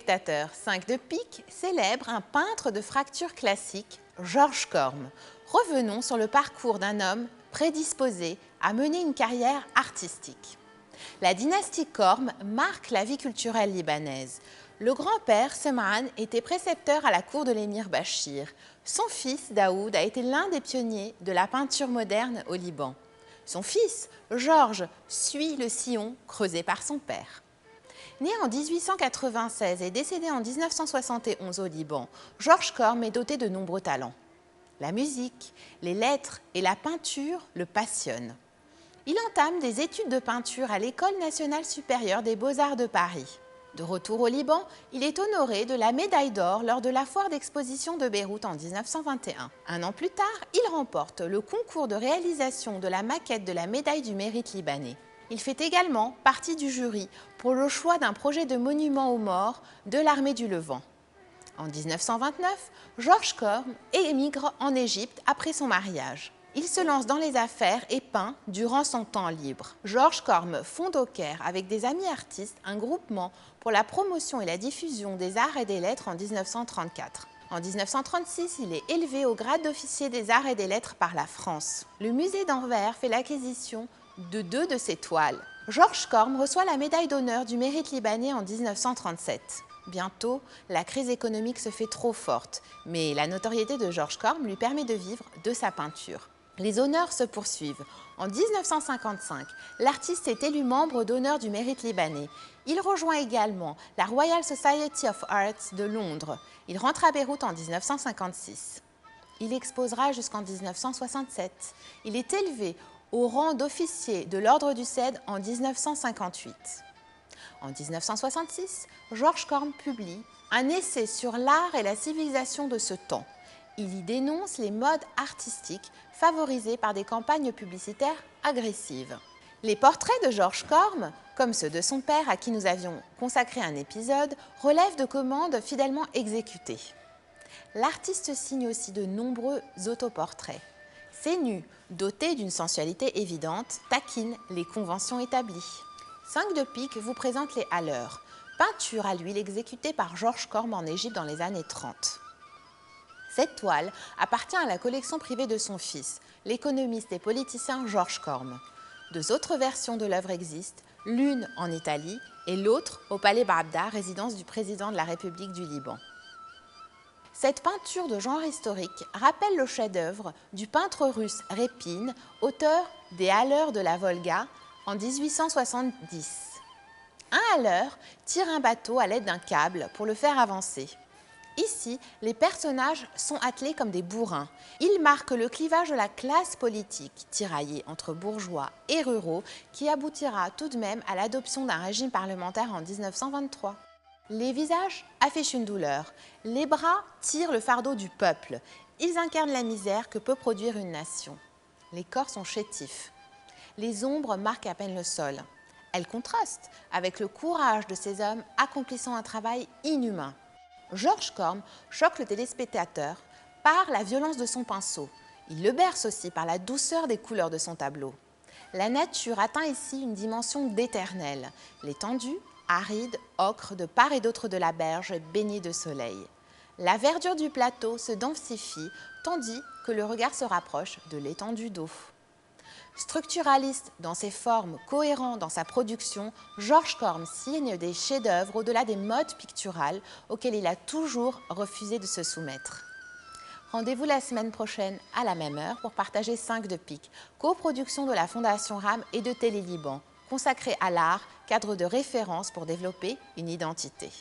téléspectateurs, 5 de pique célèbre un peintre de fracture classique, Georges Corme. Revenons sur le parcours d'un homme prédisposé à mener une carrière artistique. La dynastie Corme marque la vie culturelle libanaise. Le grand-père, Sem'an, était précepteur à la cour de l'émir Bachir. Son fils, Daoud, a été l'un des pionniers de la peinture moderne au Liban. Son fils, Georges, suit le sillon creusé par son père. Né en 1896 et décédé en 1971 au Liban, Georges Corme est doté de nombreux talents. La musique, les lettres et la peinture le passionnent. Il entame des études de peinture à l'École nationale supérieure des beaux-arts de Paris. De retour au Liban, il est honoré de la médaille d'or lors de la foire d'exposition de Beyrouth en 1921. Un an plus tard, il remporte le concours de réalisation de la maquette de la médaille du mérite libanais. Il fait également partie du jury pour le choix d'un projet de monument aux morts de l'armée du Levant. En 1929, Georges Corme émigre en Égypte après son mariage. Il se lance dans les affaires et peint durant son temps libre. Georges Corme fonde au Caire, avec des amis artistes, un groupement pour la promotion et la diffusion des arts et des lettres en 1934. En 1936, il est élevé au grade d'officier des arts et des lettres par la France. Le musée d'Anvers fait l'acquisition de 2 de ses toiles. Georges Corme reçoit la médaille d'honneur du mérite libanais en 1937. Bientôt, la crise économique se fait trop forte, mais la notoriété de Georges Corme lui permet de vivre de sa peinture. Les honneurs se poursuivent. En 1955, l'artiste est élu membre d'honneur du mérite libanais. Il rejoint également la Royal Society of Arts de Londres. Il rentre à Beyrouth en 1956. Il exposera jusqu'en 1967. Il est élevé au rang d'officier de l'Ordre du Cèdre en 1958. En 1966, Georges Corme publie un essai sur l'art et la civilisation de ce temps. Il y dénonce les modes artistiques favorisés par des campagnes publicitaires agressives. Les portraits de Georges Corme, comme ceux de son père à qui nous avions consacré un épisode, relèvent de commandes fidèlement exécutées. L'artiste signe aussi de nombreux autoportraits. Ses nus, dotés d'une sensualité évidente, taquinent les conventions établies. 5 de pique vous présente les Halleurs, peinture à l'huile exécutée par Georges Corme en Égypte dans les années 30. Cette toile appartient à la collection privée de son fils, l'économiste et politicien Georges Corme. 2 autres versions de l'œuvre existent, l'une en Italie et l'autre au Palais Bravda, résidence du président de la République du Liban. Cette peinture de genre historique rappelle le chef-d'œuvre du peintre russe Répine, auteur des Halleurs de la Volga en 1870. Un halleur tire un bateau à l'aide d'un câble pour le faire avancer. Ici, les personnages sont attelés comme des bourrins. Ils marquent le clivage de la classe politique, tiraillée entre bourgeois et ruraux, qui aboutira tout de même à l'adoption d'un régime parlementaire en 1923. Les visages affichent une douleur. Les bras tirent le fardeau du peuple. Ils incarnent la misère que peut produire une nation. Les corps sont chétifs. Les ombres marquent à peine le sol. Elles contrastent avec le courage de ces hommes accomplissant un travail inhumain. Georges Corme choque le téléspectateur par la violence de son pinceau. Il le berce aussi par la douceur des couleurs de son tableau. La nature atteint ici une dimension d'éternel. L'étendue, aride, ocre de part et d'autre de la berge est baignée de soleil. La verdure du plateau se densifie tandis que le regard se rapproche de l'étendue d'eau. Structuraliste dans ses formes, cohérent dans sa production, Georges Corme signe des chefs-d'œuvre au-delà des modes picturales auxquels il a toujours refusé de se soumettre. Rendez-vous la semaine prochaine à la même heure pour partager 5 de pique, coproduction de la Fondation RAM et de Télé Liban, consacrée à l'art, cadre de référence pour développer une identité.